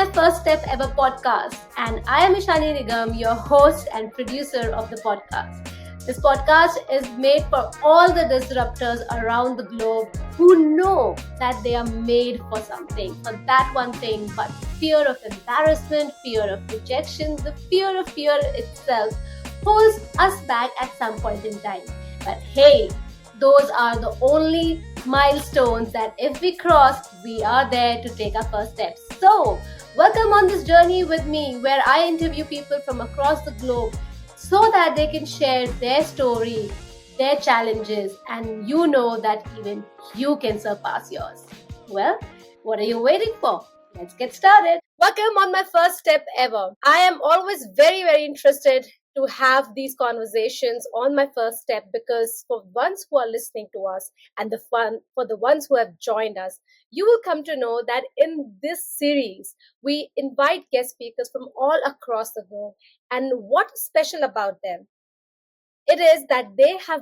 my first step ever podcast, and I am Ishani Nigam, your host and producer of the podcast. This podcast is made for all the disruptors around the globe who know that they are made for something, for that one thing, but fear of embarrassment, fear of rejection, the fear of fear itself holds us back at some point in time. But hey, those are the only milestones that if we cross, we are there to take our first steps. So, welcome on this journey with me where I interview people from across the globe so that they can share their story, their challenges, and you know that even you can surpass yours. Well, what are you waiting for? Let's get started. Welcome on my first step ever. I am always very interested to have these conversations on my first step because for ones who are listening to us and for the ones who have joined us, you will come to know that in this series, we invite guest speakers from all across the globe. And what's special about them? It is that they have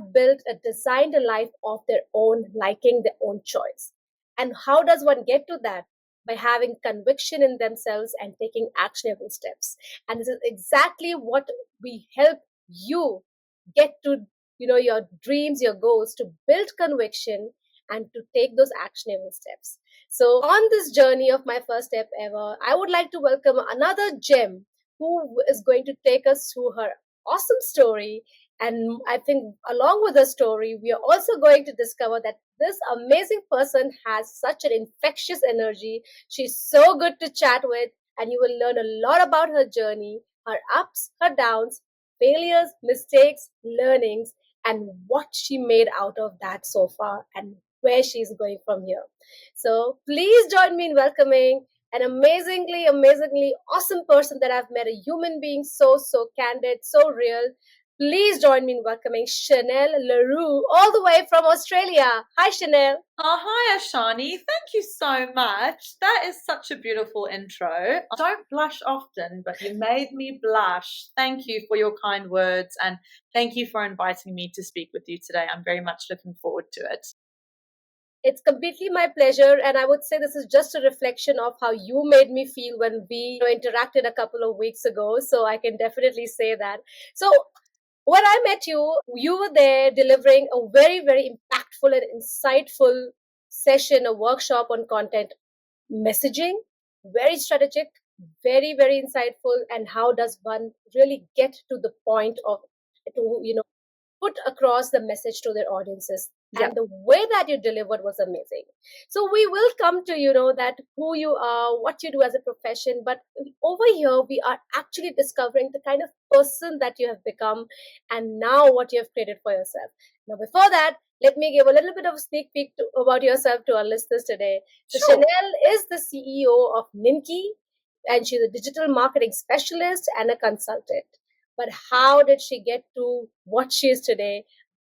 designed a life of their own liking, their own choice. And how does one get to that? By having conviction in themselves and taking actionable steps. And this is exactly what we help you get to, your dreams, your goals, to build conviction and to take those actionable steps. So on this journey of my first step ever, I would like to welcome another gem who is going to take us through her awesome story. And I think along with her story, we are also going to discover that this amazing person has such an infectious energy. She's so good to chat with, and you will learn a lot about her journey, her ups, her downs, failures, mistakes, learnings, and what she made out of that so far and where she's going from here. So please join me in welcoming an amazingly awesome person that I've met, a human being so candid, so real. Please join me in welcoming Chanelle Le Roux, all the way from Australia. Hi, Chanelle. Oh, hi, Ashani. Thank you so much. That is such a beautiful intro. I don't blush often, but you made me blush. Thank you for your kind words, and thank you for inviting me to speak with you today. I'm very much looking forward to it. It's completely my pleasure, and I would say this is just a reflection of how you made me feel when we interacted a couple of weeks ago, so I can definitely say that. So, when I met you, you were there delivering a very impactful and insightful session, a workshop on content messaging, very strategic, very insightful, and how does one really get to the point of, put across the message to their audiences. Yeah. And the way that you delivered was amazing. So we will come to, that who you are, what you do as a profession. But over here, we are actually discovering the kind of person that you have become and now what you have created for yourself. Now, before that, let me give a little bit of a sneak peek about yourself to our listeners today. So Sure. Chanelle is the CEO of Ninki, and she's a digital marketing specialist and a consultant. But how did she get to what she is today?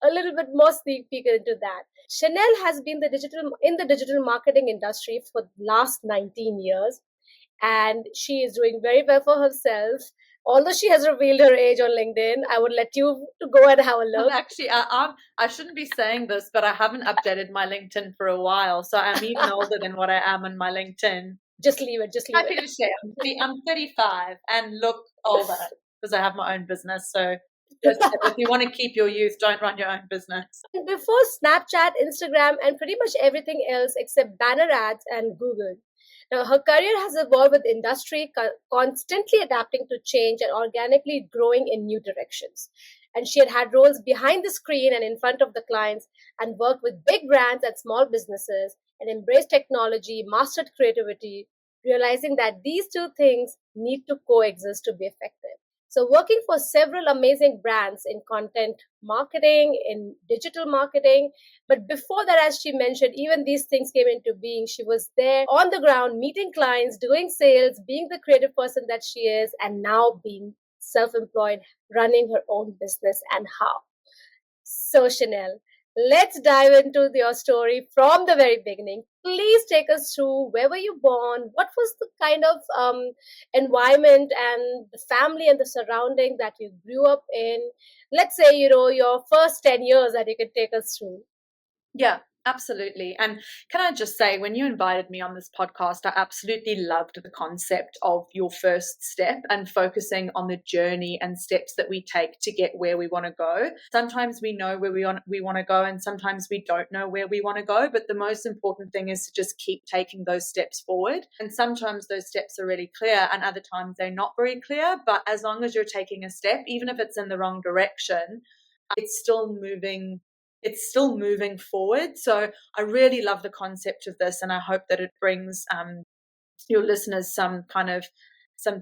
A little bit more sneak peek into that. Chanelle has been in the digital marketing industry for the last 19 years, and she is doing very well for herself. Although she has revealed her age on LinkedIn, I would let you to go and have a look. Actually, I shouldn't be saying this, but I haven't updated my LinkedIn for a while, so I'm even older than what I am on my LinkedIn. Just leave it. Happy to share. I'm 35 and look older because I have my own business. So if you want to keep your youth, don't run your own business. Before Snapchat, Instagram, and pretty much everything else except banner ads and Google. Now, her career has evolved with industry constantly adapting to change and organically growing in new directions. And she had roles behind the screen and in front of the clients and worked with big brands and small businesses and embraced technology, mastered creativity, realizing that these two things need to coexist to be effective. So working for several amazing brands in content marketing, in digital marketing. But before that, as she mentioned, even these things came into being. She was there on the ground, meeting clients, doing sales, being the creative person that she is, and now being self-employed, running her own business. And how? So Chanelle, let's dive into your story from the very beginning. Please take us through where were you born? What was the kind of environment and the family and the surrounding that you grew up in? Let's say, your first 10 years that you could take us through. Yeah. Absolutely. And can I just say, when you invited me on this podcast, I absolutely loved the concept of your first step and focusing on the journey and steps that we take to get where we want to go. Sometimes we know where we want to go, and sometimes we don't know where we want to go. But the most important thing is to just keep taking those steps forward. And sometimes those steps are really clear, and other times they're not very clear. But as long as you're taking a step, even if it's in the wrong direction, it's still moving forward. So I really love the concept of this, and I hope that it brings your listeners some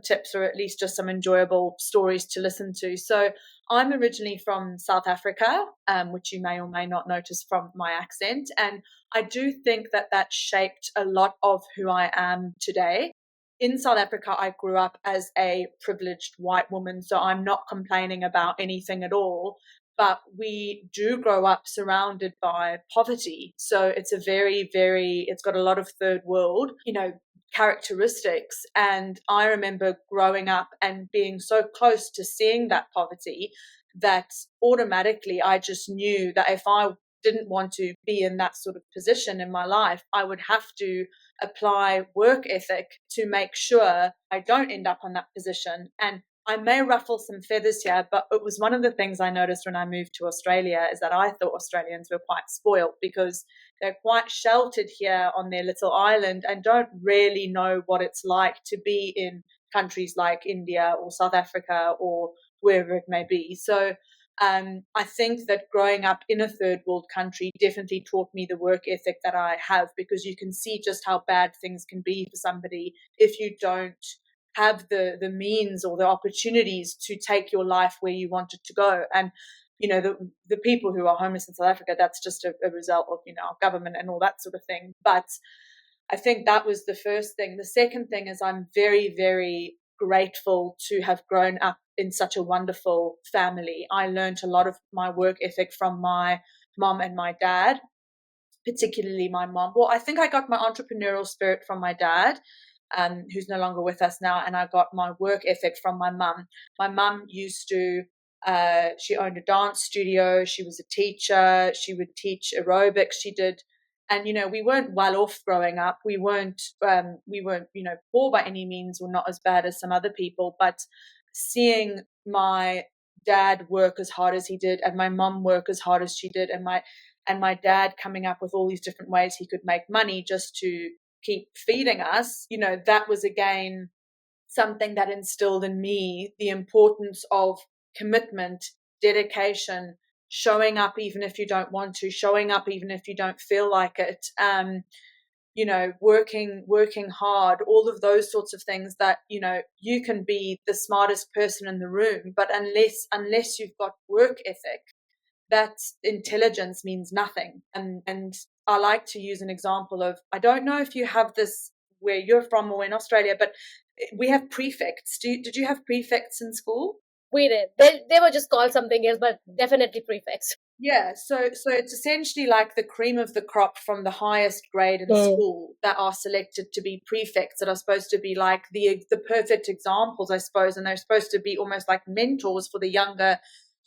tips, or at least just some enjoyable stories to listen to. So I'm originally from South Africa, which you may or may not notice from my accent, and I do think that shaped a lot of who I am today. In South Africa, I grew up as a privileged white woman, so I'm not complaining about anything at all. But we do grow up surrounded by poverty. So it's it's got a lot of third world, characteristics. And I remember growing up and being so close to seeing that poverty that automatically I just knew that if I didn't want to be in that sort of position in my life, I would have to apply work ethic to make sure I don't end up on that position. And I may ruffle some feathers here, but it was one of the things I noticed when I moved to Australia, is that I thought Australians were quite spoiled because they're quite sheltered here on their little island and don't really know what it's like to be in countries like India or South Africa or wherever it may be. So I think that growing up in a third world country definitely taught me the work ethic that I have, because you can see just how bad things can be for somebody if you don't have the means or the opportunities to take your life where you want it to go. And the people who are homeless in South Africa, that's just a result of our government and all that sort of thing. But I think that was the first thing. The second thing is I'm very, very grateful to have grown up in such a wonderful family. I learned a lot of my work ethic from my mom and my dad, particularly my mom. Well, I think I got my entrepreneurial spirit from my dad, who's no longer with us now, and I got my work ethic from my mum. My mum used to, she owned a dance studio. She was a teacher. She would teach aerobics. She did, and we weren't well off growing up. We weren't poor by any means, or not as bad as some other people. But seeing my dad work as hard as he did, and my mum work as hard as she did, and my dad coming up with all these different ways he could make money just to keep feeding us, that was again something that instilled in me the importance of commitment, dedication, showing up even if you don't want to, showing up even if you don't feel like it, working hard, all of those sorts of things that, you can be the smartest person in the room, but unless you've got work ethic, that intelligence means nothing. And I like to use an example of, I don't know if you have this where you're from or in Australia, but we have prefects. Did you have prefects in school? We did. They were just called something else, but definitely prefects. Yeah, so it's essentially like the cream of the crop from the highest grade in school that are selected to be prefects, that are supposed to be like the perfect examples, I suppose, and they're supposed to be almost like mentors for the younger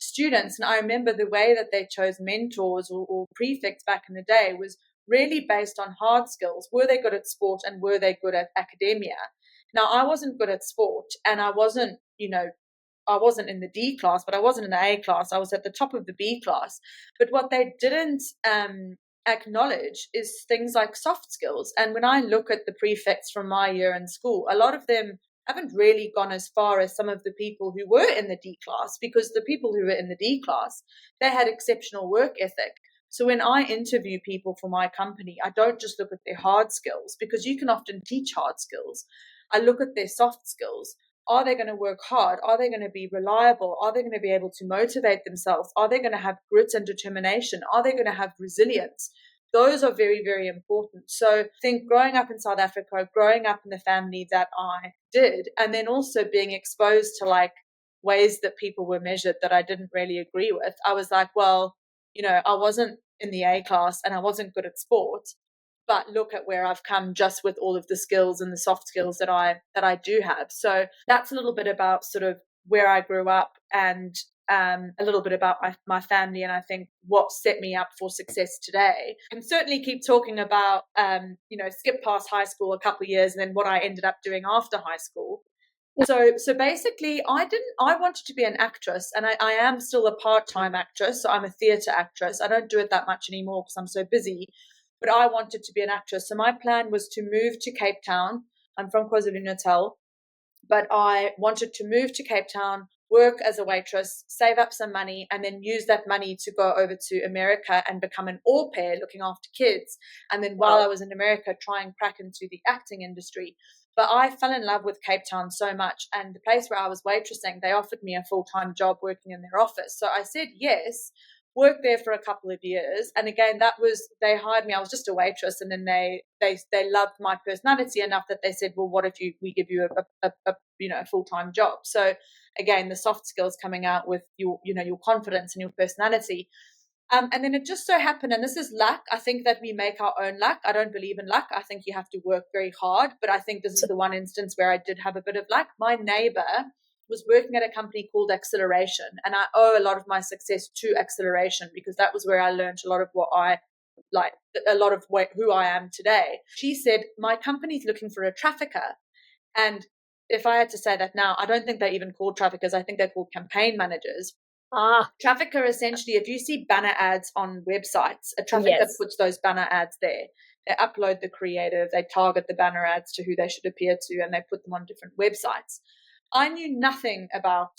students. And I remember the way that they chose mentors or prefects back in the day was really based on hard skills. Were they good at sport, and were they good at academia? Now, I wasn't good at sport, and I wasn't in the D class, but I wasn't in the A class. I was at the top of the B class. But what they didn't acknowledge is things like soft skills. And when I look at the prefects from my year in school, a lot of them haven't really gone as far as some of the people who were in the D class, because the people who were in the D class, they had exceptional work ethic. So when I interview people for my company, I don't just look at their hard skills, because you can often teach hard skills. I look at their soft skills. Are they going to work hard? Are they going to be reliable? Are they going to be able to motivate themselves? Are they going to have grit and determination? Are they going to have resilience? Those are very, very important. So I think growing up in South Africa, growing up in the family that I did, and then also being exposed to like ways that people were measured that I didn't really agree with, I was like, well, I wasn't in the A class and I wasn't good at sport, but look at where I've come just with all of the skills and the soft skills that I do have. So that's a little bit about sort of where I grew up and a little bit about my family, and I think what set me up for success today. I can certainly keep talking about, skip past high school a couple of years and then what I ended up doing after high school. So basically, I wanted to be an actress, and I am still a part-time actress. So I'm a theatre actress. I don't do it that much anymore because I'm so busy, but I wanted to be an actress. So my plan was to move to Cape Town. I'm from KwaZulu-Natal, but I wanted to move to Cape Town, work as a waitress, save up some money, and then use that money to go over to America and become an au pair looking after kids. And then while I was in America, try and crack into the acting industry. But I fell in love with Cape Town so much, and the place where I was waitressing, they offered me a full-time job working in their office. So I said yes, worked there for a couple of years, and again, they hired me. I was just a waitress, and then they loved my personality enough that they said, well, what if we give you a full-time job? So again, the soft skills coming out with your confidence and your personality. And then it just so happened, and this is luck. I think that we make our own luck. I don't believe in luck. I think you have to work very hard. But I think this is the one instance where I did have a bit of luck. My neighbor was working at a company called Acceleration, and I owe a lot of my success to Acceleration because that was where I learned a lot of what I like, a lot of who I am today. She said, my company's looking for a trafficker. And if I had to say that now, I don't think they're even called traffickers. I think they're called campaign managers. Trafficker, essentially, if you see banner ads on websites, a trafficker puts those banner ads there. They upload the creative, they target the banner ads to who they should appear to, and they put them on different websites. I knew nothing about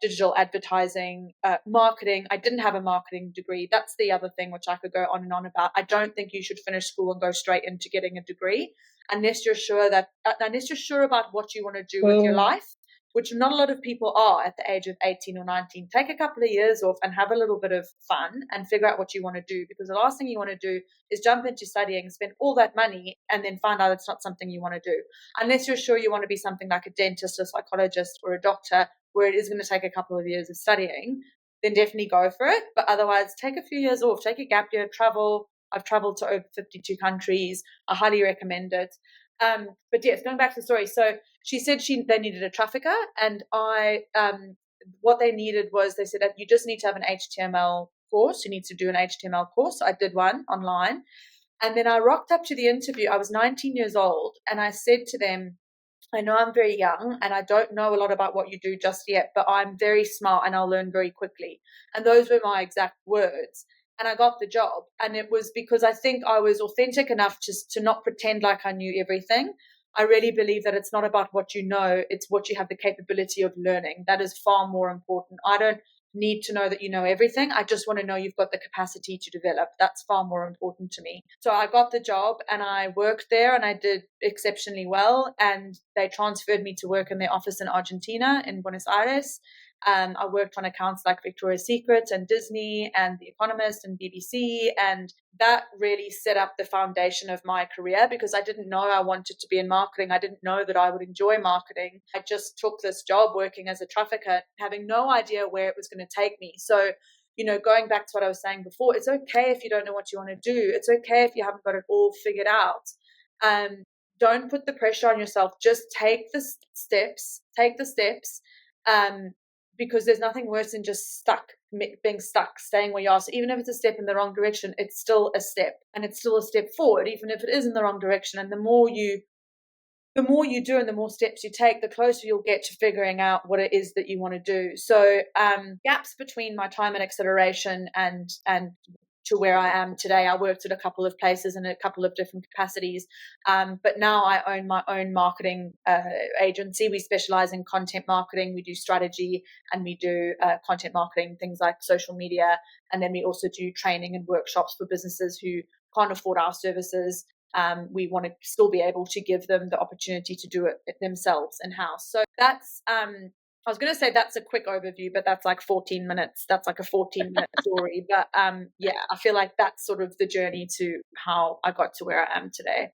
digital advertising, marketing. I didn't have a marketing degree. That's the other thing which I could go on and on about. I don't think you should finish school and go straight into getting a degree unless you're sure about what you want to do with your life, which not a lot of people are at the age of 18 or 19. Take a couple of years off and have a little bit of fun and figure out what you want to do, because the last thing you want to do is jump into studying, spend all that money, and then find out it's not something you want to do. Unless you're sure you want to be something like a dentist, a psychologist, or a doctor, where it is going to take a couple of years of studying, then definitely go for it. But otherwise, take a few years off, take a gap year, travel. I've traveled to over 52 countries. I highly recommend it. But yes, going back to the story. So she said they needed a trafficker, and what they needed was, they said that you just need to have an HTML course. You need to do an HTML course. So I did one online, and then I rocked up to the interview. I was 19 years old, and I said to them, I know I'm very young and I don't know a lot about what you do just yet, but I'm very smart and I'll learn very quickly. And those were my exact words. And I got the job. And it was because I think I was authentic enough to not pretend like I knew everything. I really believe that it's not about what you know, it's what you have the capability of learning. That is far more important. I don't need to know that you know everything. I just want to know you've got the capacity to develop. That's far more important to me. So I got the job and I worked there and I did exceptionally well. And they transferred me to work in their office in Argentina, in Buenos Aires. I worked on accounts like Victoria's Secret and Disney and The Economist and BBC, and that really set up the foundation of my career because I didn't know I wanted to be in marketing. I didn't know that I would enjoy marketing. I just took this job working as a trafficker, having no idea where it was going to take me. So, going back to what I was saying before, it's okay if you don't know what you want to do. It's okay if you haven't got it all figured out. Don't put the pressure on yourself. Just take the steps. Because there's nothing worse than just being stuck, staying where you are. So even if it's a step in the wrong direction, it's still a step, and it's still a step forward, even if it is in the wrong direction. And the more you do and the more steps you take, the closer you'll get to figuring out what it is that you want to do. So gaps between my time at Acceleration and to where I am today. I worked at a couple of places in a couple of different capacities, but now I own my own marketing agency. We specialize in content marketing. We do strategy and we do content marketing, things like social media. And then we also do training and workshops for businesses who can't afford our services. We want to still be able to give them the opportunity to do it themselves in-house. So that's I was going to say that's a quick overview, but that's like 14 minutes. That's like a 14-minute story. But I feel like that's sort of the journey to how I got to where I am today.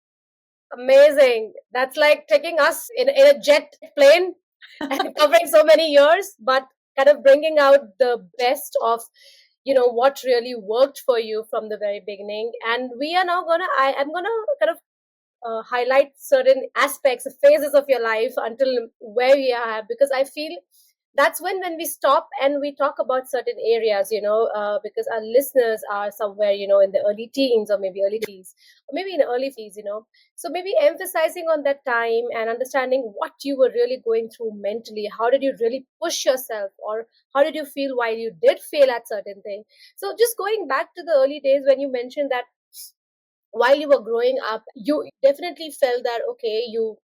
Amazing. That's like taking us in a jet plane and covering so many years, but kind of bringing out the best of, what really worked for you from the very beginning. And we are now I'm going to kind of highlight certain aspects, phases of your life until where we are, because I feel that's when we stop and we talk about certain areas, because our listeners are somewhere, in the early teens or maybe early 20s or maybe in early 50s. So maybe emphasizing on that time and understanding what you were really going through mentally. How did you really push yourself, or how did you feel while you did fail at certain things? So just going back to the early days when you mentioned that while you were growing up, you definitely felt that, okay, you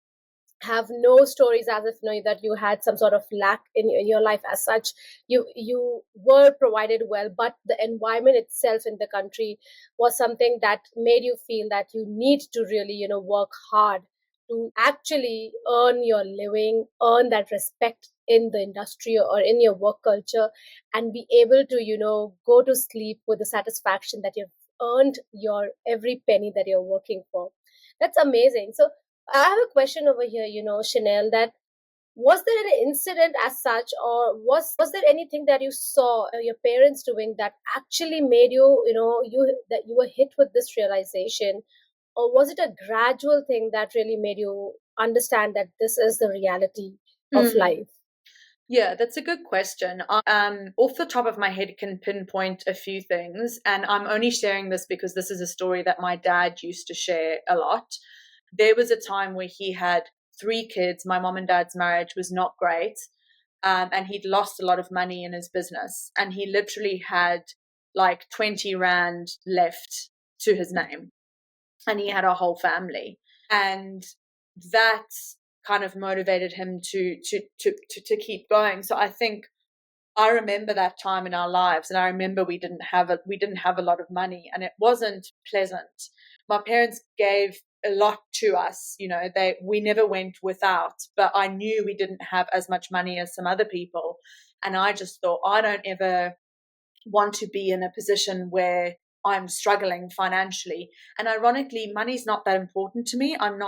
have no stories as if that you had some sort of lack in your life as such. You were provided well, but the environment itself in the country was something that made you feel that you need to really work hard to actually earn your living, earn that respect in the industry or in your work culture, and be able to go to sleep with the satisfaction that you've earned your every penny that you're working for. That's amazing. So I have a question over here, Chanelle, that was there an incident as such, or was there anything that you saw your parents doing that actually made you, that you were hit with this realization, or was it a gradual thing that really made you understand that this is the reality of Mm. life? Yeah, that's a good question. Off the top of my head, can pinpoint a few things, and I'm only sharing this because this is a story that my dad used to share a lot. There was a time where he had three kids. My mom and dad's marriage was not great, and he'd lost a lot of money in his business, and he literally had like 20 rand left to his name, and he had a whole family, and that kind of motivated him to keep going. So I think I remember that time in our lives, and I remember we didn't have a lot of money, and it wasn't pleasant. My parents gave a lot to us, we never went without, but I knew we didn't have as much money as some other people, and I just thought, I don't ever want to be in a position where I'm struggling financially. And ironically, money's not that important to me. I'm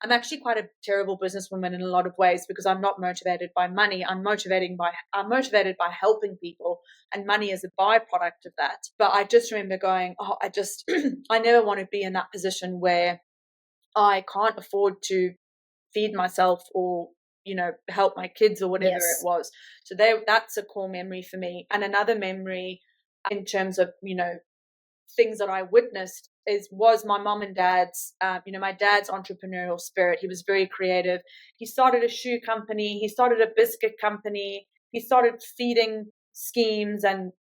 actually quite a terrible businesswoman in a lot of ways, because I'm not motivated by money. I'm motivated by helping people, and money is a byproduct of that. But I just remember going, oh, I never want to be in that position where I can't afford to feed myself, or help my kids, or whatever it Yes. was. So that's a core memory for me. And another memory in terms of things that I witnessed was my mom and dad's my dad's entrepreneurial spirit. He was very creative. He started a shoe company, he started a biscuit company, he started feeding schemes, and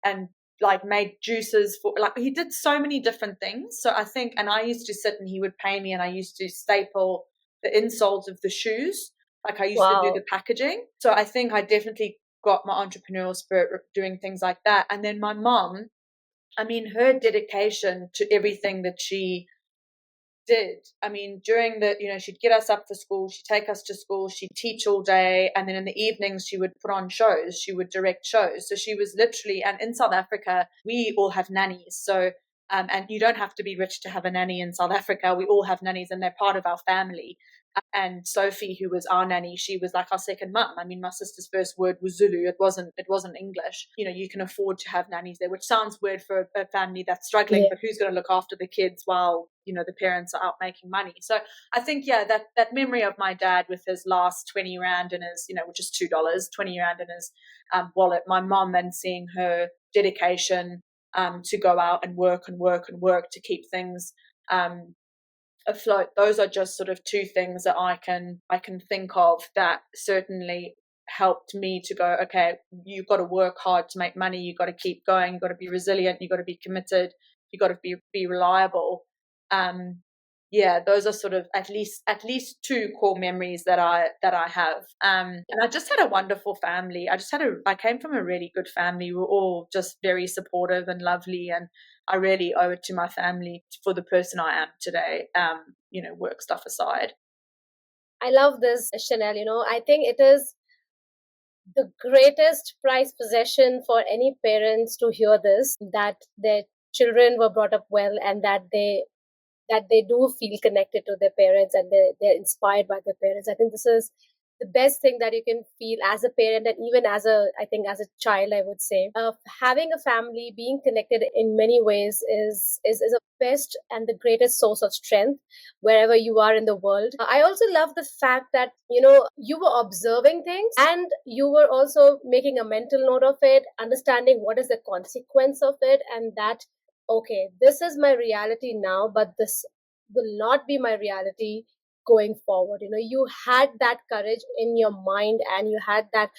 like made juices for, like, he did so many different things. So I think, and I used to sit and he would pay me, and I used to staple the insoles of the shoes, like I used to do Wow. the packaging. So I think I definitely got my entrepreneurial spirit doing things like that. And then my mom, I mean, her dedication to everything that she did. I mean, during the, she'd get us up for school, she'd take us to school, she'd teach all day. And then in the evenings, she would put on shows, she would direct shows. So she was literally, and in South Africa, we all have nannies. So, and you don't have to be rich to have a nanny in South Africa. We all have nannies, and they're part of our family. And Sophie, who was our nanny, she was like our second mum. I mean, my sister's first word was Zulu. It wasn't English. You can afford to have nannies there, which sounds weird for a family that's struggling, Yeah. but who's going to look after the kids while, the parents are out making money? So I think, yeah, that memory of my dad with his last 20 rand in his, which is $2, 20 rand in his wallet, my mom, and seeing her dedication to go out and work and work and work to keep things afloat. Those are just sort of two things that I can think of that certainly helped me to go, okay, you've got to work hard to make money, you've got to keep going, you've got to be resilient, you've got to be committed, you've got to be reliable. Yeah, those are sort of at least two core memories that I have. And I just had a wonderful family. I came from a really good family. We were all just very supportive and lovely, and I really owe it to my family for the person I am today. Work stuff aside. I love this, Chanelle. I think it is the greatest prized possession for any parents to hear this, that their children were brought up well, and that they do feel connected to their parents, and they're inspired by their parents. I think this is the best thing that you can feel as a parent, and even as a child, I would say, having a family, being connected in many ways is a best and the greatest source of strength wherever you are in the world. I also love the fact that, you were observing things and you were also making a mental note of it, understanding what is the consequence of it, and that, okay, this is my reality now, but this will not be my reality going forward. You had that courage in your mind, and you had that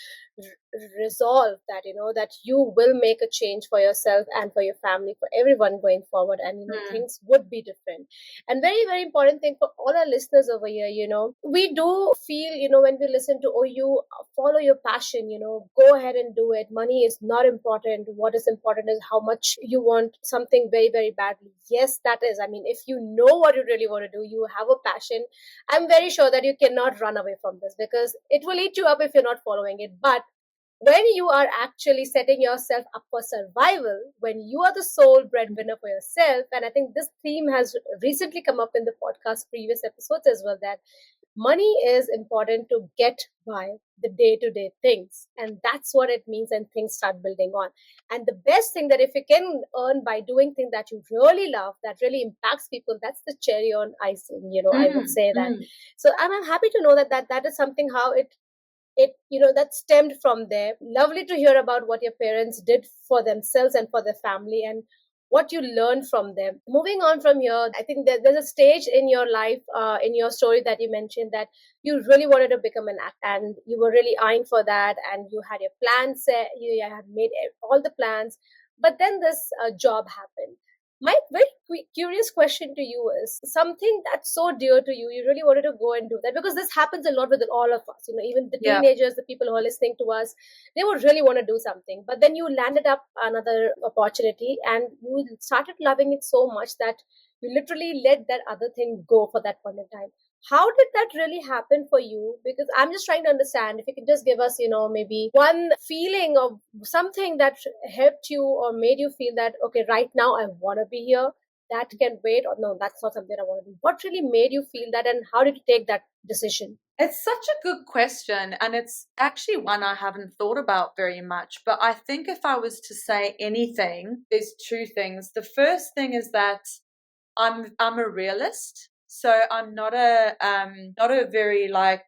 resolve that, that you will make a change for yourself and for your family, for everyone going forward, and things would be different. And very, very important thing for all our listeners over here, we do feel, when we listen to, oh, you follow your passion, go ahead and do it. Money is not important. What is important is how much you want something very, very badly. Yes, that is, I mean, if you know what you really want to do, you have a passion, I'm very sure that you cannot run away from this, because it will eat you up if you're not following it. But when you are actually setting yourself up for survival, when you are the sole breadwinner for yourself, and I think this theme has recently come up in the podcast previous episodes as well, that money is important to get by the day-to-day things, and that's what it means, and things start building on. And the best thing, that if you can earn by doing things that you really love, that really impacts people, that's the cherry on icing, I would say that. So I'm happy to know that is something, how it that stemmed from there. Lovely to hear about what your parents did for themselves and for their family, and what you learned from them. Moving on from here, I think there's a stage in your life, in your story, that you mentioned that you really wanted to become an actor, and you were really eyeing for that, and you had your plans set, you had made all the plans, but then this job happened. My very curious question to you is, something that's so dear to you, you really wanted to go and do that, because this happens a lot with all of us, even the teenagers, the people who are listening to us, they would really want to do something, but then you landed up another opportunity, and you started loving it so much that you literally let that other thing go for that point in time. How did that really happen for you? Because I'm just trying to understand, if you can just give us, maybe one feeling of something that helped you or made you feel that, okay, right now I want to be here, that can wait, or no, that's not something I want to do. What really made you feel that, and how did you take that decision? It's such a good question, and it's actually one I haven't thought about very much. But I think if I was to say anything, there's two things. The first thing is that I'm a realist, so I'm not a very like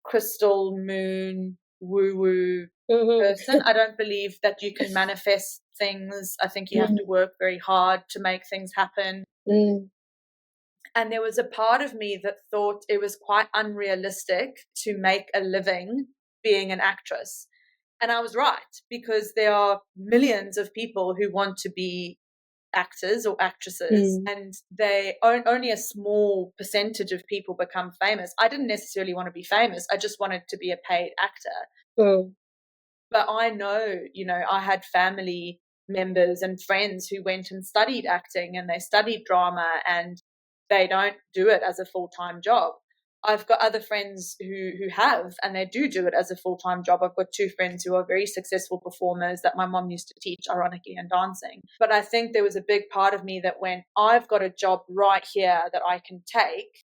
crystal moon woo woo person. I don't believe that you can manifest things. I think you have to work very hard to make things happen. And there was a part of me that thought it was quite unrealistic to make a living being an actress. And I was right, because there are millions of people who want to be actors or actresses, and only a small percentage of people become famous. I didn't necessarily want to be famous. I just wanted to be a paid actor. But I know, I had family members and friends who went and studied acting, and they studied drama, and they don't do it as a full-time job. I've got other friends who have, and they do it as a full-time job. I've got two friends who are very successful performers that my mom used to teach, ironically, in dancing. But I think there was a big part of me that went, I've got a job right here that I can take,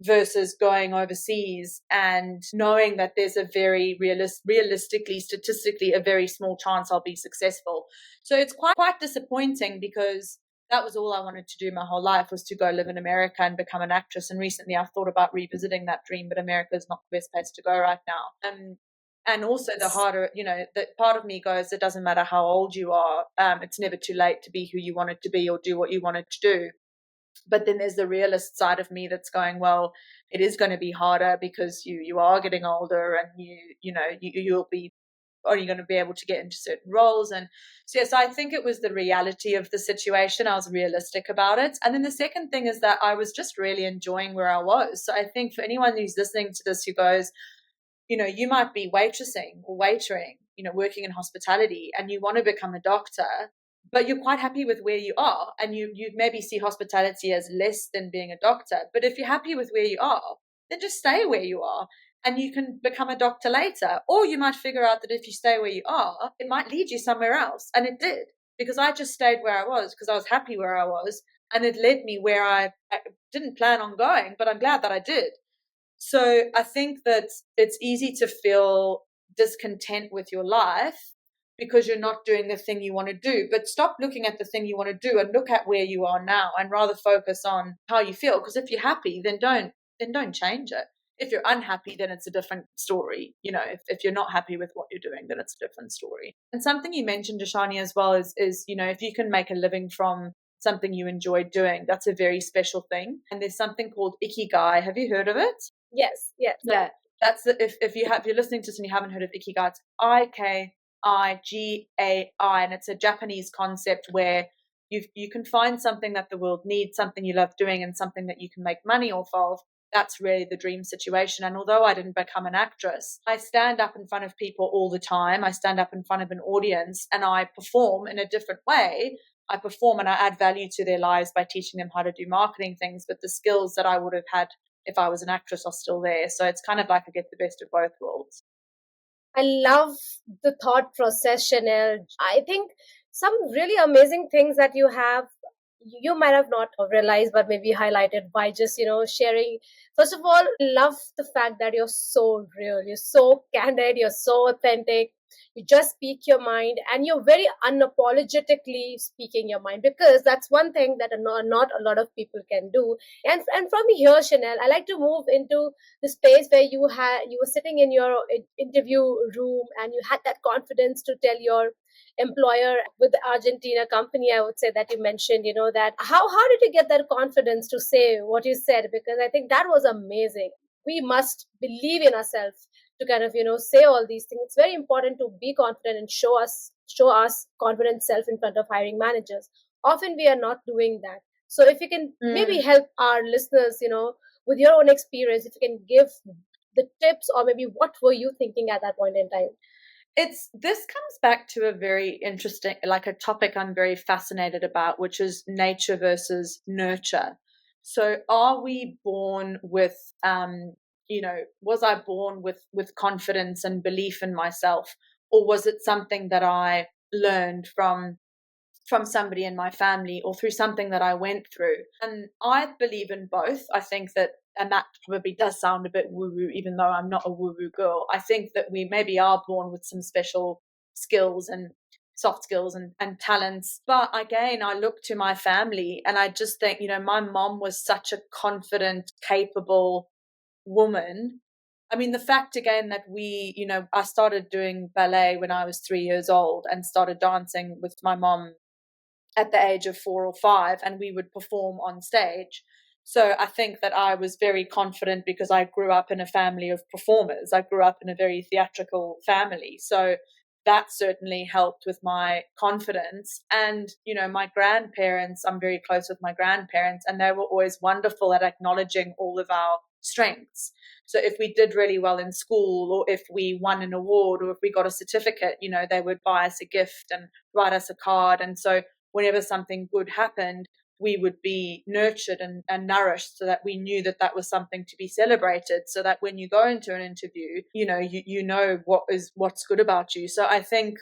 versus going overseas and knowing that there's a very realistically, statistically, a very small chance I'll be successful. So it's quite disappointing, because that was all I wanted to do my whole life, was to go live in America and become an actress. And recently I've thought about revisiting that dream, but America is not the best place to go right now. And also the harder, that part of me goes, it doesn't matter how old you are. It's never too late to be who you wanted to be or do what you wanted to do. But then there's the realist side of me that's going, well, it is going to be harder, because you are getting older, and you'll be only going to be able to get into certain roles. And so, yes, I think it was the reality of the situation. I was realistic about it. And then the second thing is that I was just really enjoying where I was. So I think for anyone who's listening to this who goes, you might be waitressing or waitering, working in hospitality, and you want to become a doctor, but you're quite happy with where you are, and you maybe see hospitality as less than being a doctor. But if you're happy with where you are, then just stay where you are, and you can become a doctor later. Or you might figure out that if you stay where you are, it might lead you somewhere else. And it did, because I just stayed where I was because I was happy where I was, and it led me where I didn't plan on going, but I'm glad that I did. So I think that it's easy to feel discontent with your life because you're not doing the thing you want to do. But stop looking at the thing you want to do and look at where you are now, and rather focus on how you feel. Because if you're happy, then don't change it. If you're unhappy, then it's a different story. If you're not happy with what you're doing, then it's a different story. And something you mentioned, Dashani, as well is if you can make a living from something you enjoy doing, that's a very special thing. And there's something called IKIGAI. Have you heard of it? Yes. Yeah. That's if you're listening to this and you haven't heard of IKIGAI, it's IKIGAI, and it's a Japanese concept where you can find something that the world needs, something you love doing, and something that you can make money off of. That's really the dream situation. And although I didn't become an actress, I stand up in front of people all the time. I stand up in front of an audience and I perform in a different way. I perform and I add value to their lives by teaching them how to do marketing things, but the skills that I would have had if I was an actress are still there. So it's kind of like I get the best of both worlds. I love the thought process, Chanelle. I think some really amazing things that you have, you might have not realized, but maybe highlighted by just, sharing. First of all, love the fact that you're so real, you're so candid, you're so authentic. You just speak your mind, and you're very unapologetically speaking your mind, because that's one thing that not a lot of people can do. And from here, Chanelle, I like to move into the space where you were sitting in your interview room, and you had that confidence to tell your employer with the Argentina company, I would say, that you mentioned, that how did you get that confidence to say what you said? Because I think that was amazing. We must believe in ourselves to kind of, say all these things. It's very important to be confident and show us confident self in front of hiring managers. Often we are not doing that. So if you can maybe help our listeners, with your own experience, if you can give the tips, or maybe what were you thinking at that point in time? This comes back to a very interesting, like a topic I'm very fascinated about, which is nature versus nurture. So are we born with, was I born with confidence and belief in myself, or was it something that I learned from somebody in my family or through something that I went through? And I believe in both. I think that, and that probably does sound a bit woo-woo, even though I'm not a woo-woo girl. I think that we maybe are born with some special skills and soft skills and talents. But again, I look to my family and I just think, my mom was such a confident, capable woman. I mean, the fact again that I started doing ballet when I was 3 years old and started dancing with my mom at the age of 4 or 5, and we would perform on stage. So I think that I was very confident because I grew up in a family of performers. I grew up in a very theatrical family. So that certainly helped with my confidence. And, my grandparents, I'm very close with my grandparents, and they were always wonderful at acknowledging all of our strengths. So if we did really well in school, or if we won an award, or if we got a certificate, they would buy us a gift and write us a card. And so whenever something good happened, we would be nurtured and nourished, so that we knew that that was something to be celebrated, so that when you go into an interview, you know what's good about you. So I think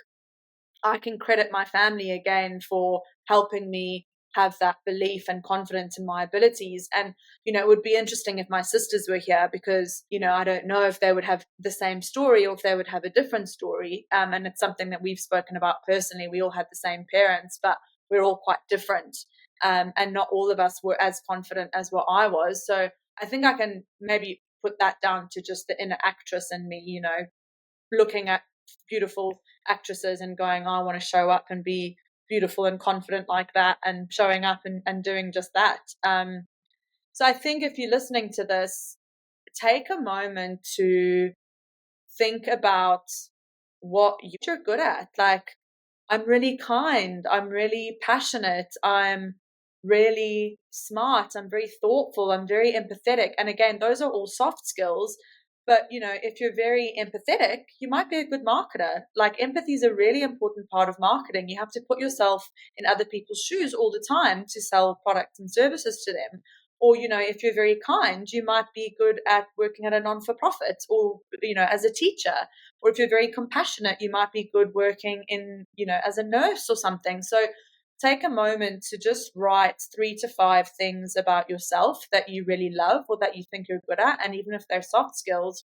I can credit my family again for helping me have that belief and confidence in my abilities. And, it would be interesting if my sisters were here, because, I don't know if they would have the same story or if they would have a different story. And it's something that we've spoken about personally. We all had the same parents, but we're all quite different. And not all of us were as confident as what I was. So I think I can maybe put that down to just the inner actress in me, looking at beautiful actresses and going, I want to show up and be beautiful and confident like that, and showing up and doing just that. So I think if you're listening to this, take a moment to think about what you're good at. Like, I'm really kind, I'm really passionate, I'm really smart, I'm very thoughtful, I'm very empathetic. And again, those are all soft skills. But, if you're very empathetic, you might be a good marketer. Like, empathy is a really important part of marketing. You have to put yourself in other people's shoes all the time to sell products and services to them. Or, if you're very kind, you might be good at working at a non-for-profit, or, as a teacher. Or if you're very compassionate, you might be good working in, as a nurse or something. So take a moment to just write 3 to 5 things about yourself that you really love or that you think you're good at. And even if they're soft skills,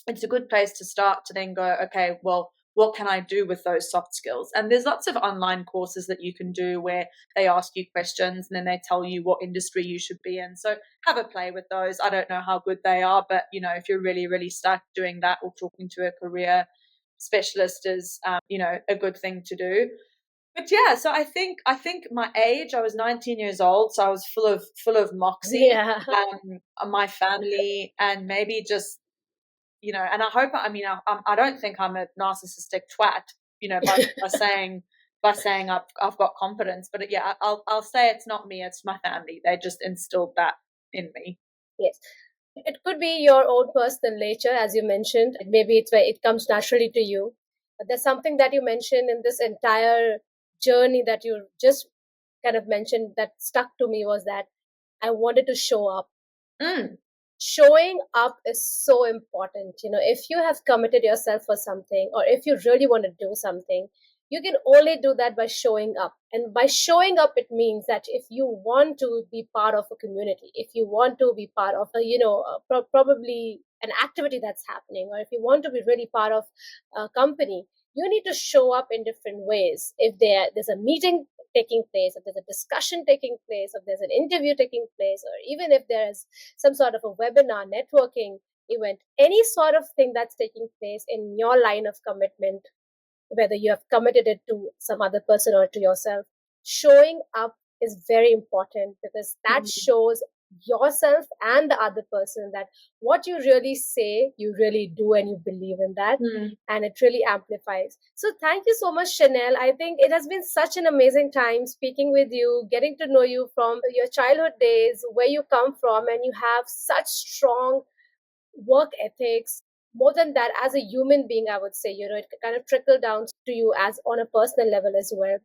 it's a good place to start to then go, okay, well, what can I do with those soft skills? And there's lots of online courses that you can do where they ask you questions and then they tell you what industry you should be in. So have a play with those. I don't know how good they are, but if you're really, really stuck doing that or talking to a career specialist is, a good thing to do. But yeah, so I think my age, I was 19 years old, so I was full of moxie. Yeah. My family, and maybe just and I hope, I don't think I'm a narcissistic twat, by saying I've got confidence, but yeah, I'll say it's not me, it's my family. They just instilled that in me. Yes. It could be your own personal nature, as you mentioned. Maybe it's where it comes naturally to you. But there's something that you mentioned in this entire journey that you just kind of mentioned that stuck to me was that I wanted to show up. Showing up is so important. If you have committed yourself for something, or if you really want to do something, you can only do that by showing up. And by showing up, it means that if you want to be part of a community, if you want to be part of probably an activity that's happening, or if you want to be really part of a company, you need to show up in different ways. If there's a meeting taking place, if there's a discussion taking place, if there's an interview taking place, or even if there's some sort of a webinar, networking event, any sort of thing that's taking place in your line of commitment, whether you have committed it to some other person or to yourself, showing up is very important, because that shows yourself and the other person that what you really say, you really do, and you believe in that. And it really amplifies. So thank you so much, Chanelle. I think it has been such an amazing time speaking with you, getting to know you from your childhood days, where you come from, and you have such strong work ethics. More than that, as a human being, I would say, it kind of trickled down to you as on a personal level as well.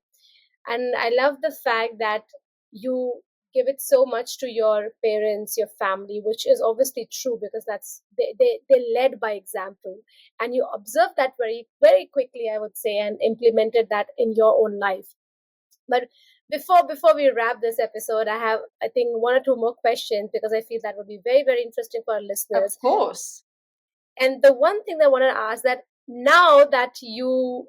And I love the fact that you give it so much to your parents, your family, which is obviously true, because that's they led by example, and you observed that very, very quickly, I would say, and implemented that in your own life. But before we wrap this episode, I have, I think, one or two more questions, because I feel that would be very, very interesting for our listeners. Of course. And the one thing that I want to ask, that now that you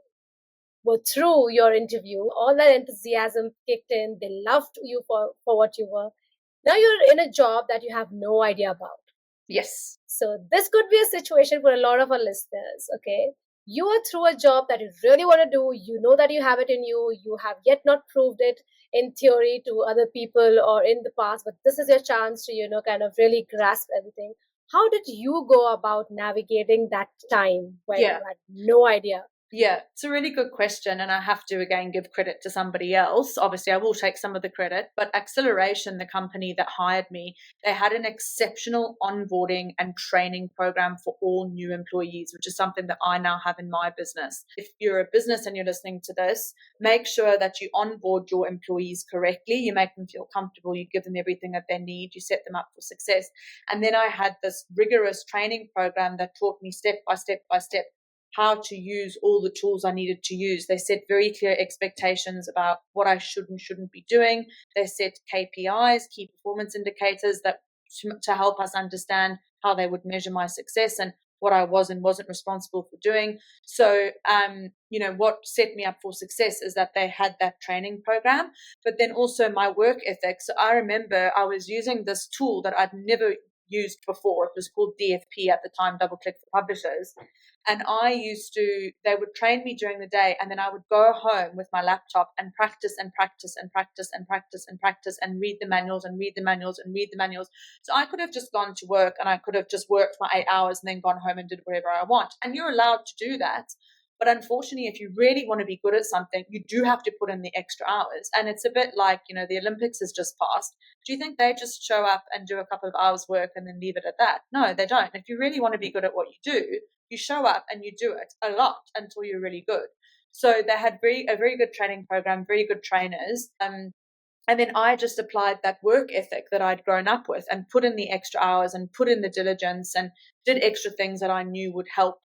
were through your interview, all that enthusiasm kicked in, they loved you for what you were. Now you're in a job that you have no idea about. Yes. So this could be a situation for a lot of our listeners, okay? You are through a job that you really want to do. You know that you have it in you. You have yet not proved it in theory to other people or in the past, but this is your chance to, kind of really grasp everything. How did you go about navigating that time where you had no idea? Yeah, it's a really good question, and I have to again give credit to somebody else. Obviously, I will take some of the credit, but Acceleration, the company that hired me, they had an exceptional onboarding and training program for all new employees, which is something that I now have in my business. If you're a business and you're listening to this, make sure that you onboard your employees correctly. You make them feel comfortable, you give them everything that they need, you set them up for success. And then I had this rigorous training program that taught me step by step by step how to use all the tools I needed to use. They set very clear expectations about what I should and shouldn't be doing. They set KPIs, key performance indicators, that to help us understand how they would measure my success and what I was and wasn't responsible for doing. So, what set me up for success is that they had that training program, but then also my work ethic. So I remember I was using this tool that I'd never used before. It was called DFP at the time, Double Click for Publishers. And they would train me during the day, and then I would go home with my laptop and practice and practice and practice and practice and practice and read the manuals and read the manuals and read the manuals. So I could have just gone to work and I could have just worked my 8 hours and then gone home and did whatever I want. And you're allowed to do that. But unfortunately, if you really want to be good at something, you do have to put in the extra hours. And it's a bit like, the Olympics has just passed. Do you think they just show up and do a couple of hours work and then leave it at that? No, they don't. If you really want to be good at what you do, you show up and you do it a lot until you're really good. So they had a very good training program, very good trainers. And then I just applied that work ethic that I'd grown up with and put in the extra hours and put in the diligence and did extra things that I knew would help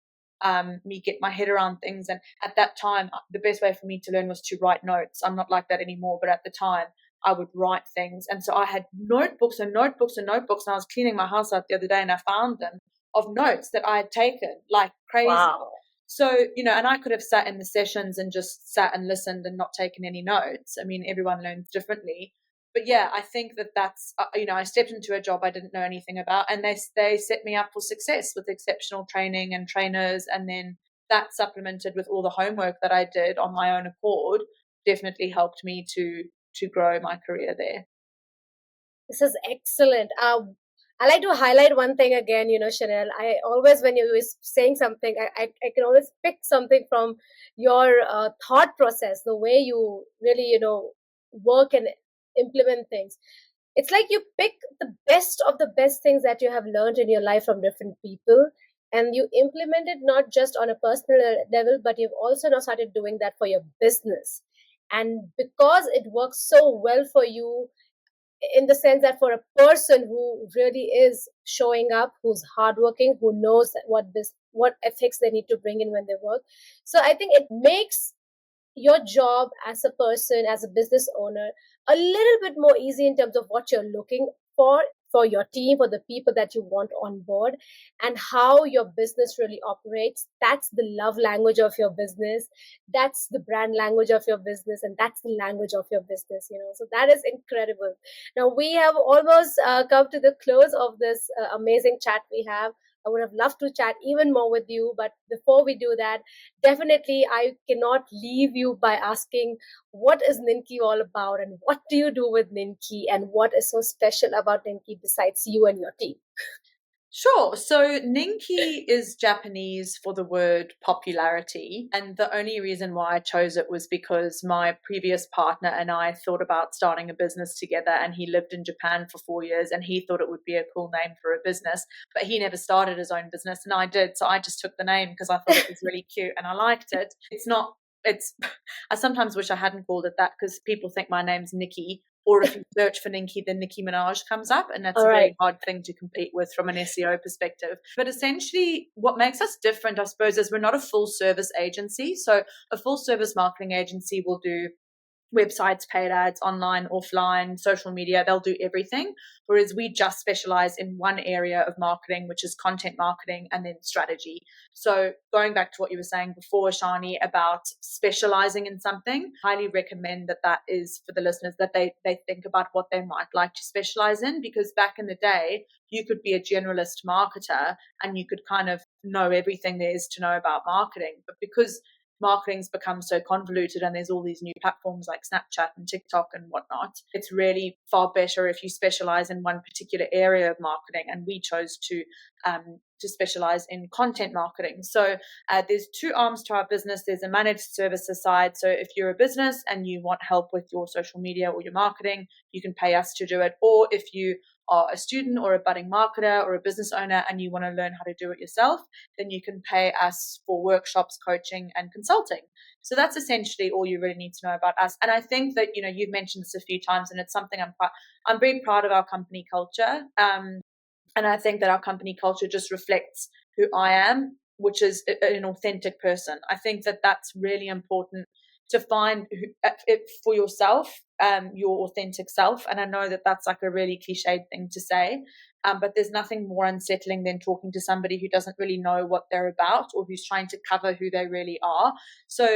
me get my head around things. And at that time, the best way for me to learn was to write notes. I'm not like that anymore, but at the time I would write things. And so I had notebooks and notebooks and notebooks. And I was cleaning my house out the other day and I found them of notes that I had taken like crazy. Wow. So, and I could have sat in the sessions and just sat and listened and not taken any notes. I mean, everyone learns differently. But yeah, I think that's, I stepped into a job I didn't know anything about, and they set me up for success with exceptional training and trainers. And then that supplemented with all the homework that I did on my own accord definitely helped me to grow my career there. This is excellent. I like to highlight one thing again, Chanelle. I always, when you were saying something, I can always pick something from your thought process, the way you really, work and implement things. It's like you pick the best of the best things that you have learned in your life from different people, and you implement it not just on a personal level, but you've also now started doing that for your business. And because it works so well for you, in the sense that for a person who really is showing up, who's hardworking, who knows that what ethics they need to bring in when they work, so I think it makes your job as a person, as a business owner, a little bit more easy in terms of what you're looking for your team, for the people that you want on board, and how your business really operates. That's the love language of your business. That's the brand language of your business, and that's the language of your business. So that is incredible. Now we have almost come to the close of this amazing chat we have. I would have loved to chat even more with you, but before we do that, definitely I cannot leave you by asking, what is Ninki all about, and what do you do with Ninki, and what is so special about Ninki besides you and your team? Sure. So Ninki is Japanese for the word popularity. And the only reason why I chose it was because my previous partner and I thought about starting a business together, and he lived in Japan for 4 years and he thought it would be a cool name for a business, but he never started his own business and I did. So I just took the name because I thought it was really cute and I liked it. I sometimes wish I hadn't called it that because people think my name's Nikki. Or if you search for Ninki, then Nicki Minaj comes up, and that's a very hard thing to compete with from an SEO perspective. But essentially, what makes us different, I suppose, is we're not a full service agency. So a full service marketing agency will do websites, paid ads, online, offline, social media, they'll do everything. Whereas we just specialize in one area of marketing, which is content marketing and then strategy. So going back to what you were saying before, Shani, about specializing in something, highly recommend that is for the listeners that they think about what they might like to specialize in, because back in the day, you could be a generalist marketer and you could kind of know everything there is to know about marketing. But because marketing's become so convoluted and there's all these new platforms like Snapchat and TikTok and whatnot, it's really far better if you specialize in one particular area of marketing. And we chose to specialize in content marketing. So there's two arms to our business. There's a managed services side. So if you're a business and you want help with your social media or your marketing, you can pay us to do it. Or if you are a student or a budding marketer or a business owner and you want to learn how to do it yourself, then you can pay us for workshops, coaching, and consulting. So that's essentially all you really need to know about us. And I think that, you've mentioned this a few times, and it's something I'm very proud of our company culture. And I think that our company culture just reflects who I am, which is an authentic person. I think that that's really important to find it for yourself, your authentic self. And I know that that's like a really cliched thing to say, but there's nothing more unsettling than talking to somebody who doesn't really know what they're about or who's trying to cover who they really are. So,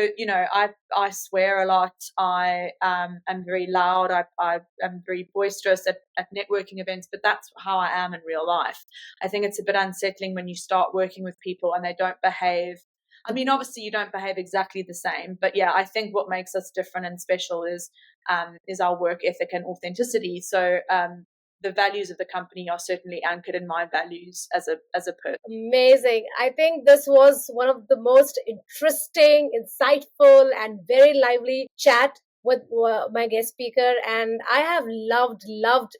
I swear a lot. I am very loud. I am very boisterous at networking events, but that's how I am in real life. I think it's a bit unsettling when you start working with people and they don't behave. I mean, obviously you don't behave exactly the same, but yeah, I think what makes us different and special is our work ethic and authenticity. So the values of the company are certainly anchored in my values as a person. Amazing. I think this was one of the most interesting, insightful, and very lively chat with my guest speaker. And I have loved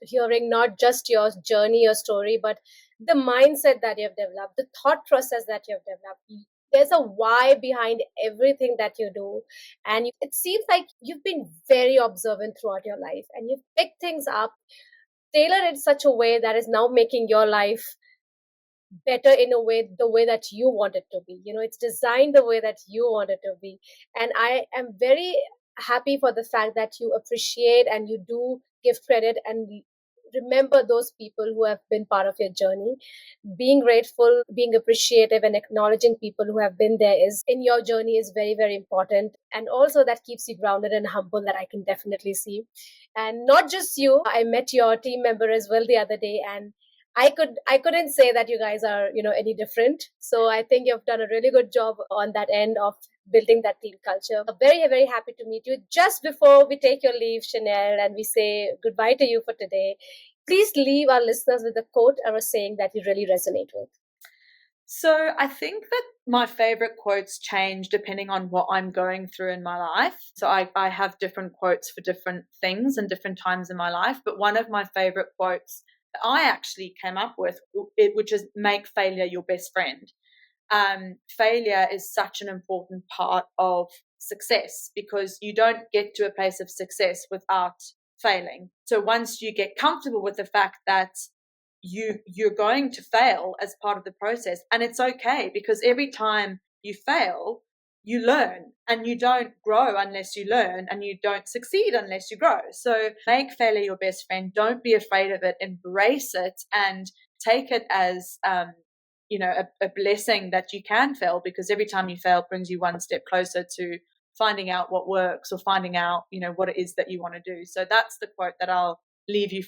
hearing not just your journey, your story, but the mindset that you have developed, the thought process that you have developed. There's a why behind everything that you do. And it seems like you've been very observant throughout your life, and you've picked things up, tailor it in such a way that is now making your life better in a way, the way that you want it to be. It's designed the way that you want it to be. And I am very happy for the fact that you appreciate and you do give credit and remember those people who have been part of your journey. Being grateful, being appreciative, and acknowledging people who have been there is in your journey is very, very important. And also that keeps you grounded and humble, that I can definitely see. And not just you, I met your team member as well the other day, and I couldn't say that you guys are, any different. So I think you've done a really good job on that end of building that team culture. Very, very happy to meet you. Just before we take your leave, Chanelle, and we say goodbye to you for today, please leave our listeners with a quote or a saying that you really resonate with. So I think that my favorite quotes change depending on what I'm going through in my life. So I have different quotes for different things and different times in my life. But one of my favorite quotes that I actually came up with, which is make failure your best friend. Failure is such an important part of success because you don't get to a place of success without failing. So once you get comfortable with the fact that you're going to fail as part of the process, and it's okay because every time you fail, you learn, and you don't grow unless you learn, and you don't succeed unless you grow. So make failure your best friend. Don't be afraid of it. Embrace it and take it as a blessing that you can fail, because every time you fail brings you one step closer to finding out what works or finding out, what it is that you want to do. So that's the quote that I'll leave you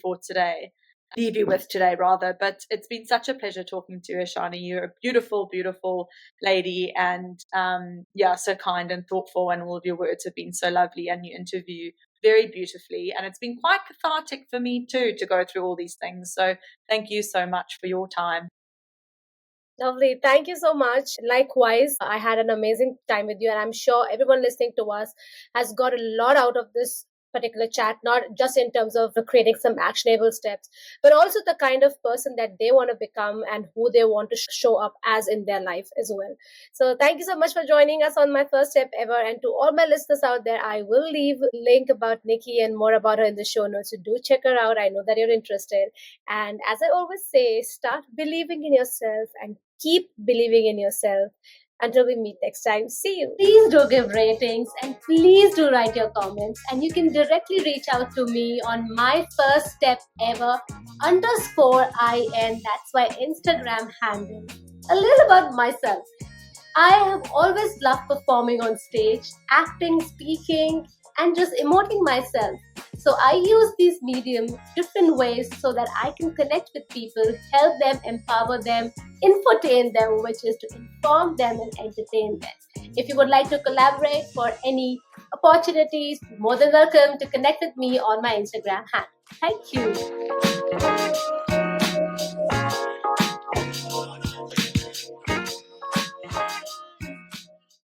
with today rather. But it's been such a pleasure talking to you, Ashani. You're a beautiful, beautiful lady, and so kind and thoughtful, and all of your words have been so lovely, and you interview very beautifully, and it's been quite cathartic for me too to go through all these things. So thank you so much for your time. Lovely. Thank you so much. Likewise, I had an amazing time with you, and I'm sure everyone listening to us has got a lot out of this particular chat, not just in terms of creating some actionable steps, but also the kind of person that they want to become and who they want to show up as in their life as well. So thank you so much for joining us on my first step ever. And to all my listeners out there, I will leave a link about Ninki and more about her in the show notes. So do check her out. I know that you're interested. And as I always say, start believing in yourself and keep believing in yourself. Until we meet next time, see you. Please do give ratings and please do write your comments. And you can directly reach out to me on my first step ever _IN. That's my Instagram handle. A little about myself. I have always loved performing on stage, acting, speaking, and just emoting myself. So I use these mediums different ways so that I can connect with people, help them, empower them, infotain them, which is to inform them and entertain them. If you would like to collaborate for any opportunities, more than welcome to connect with me on my Instagram handle. Thank you.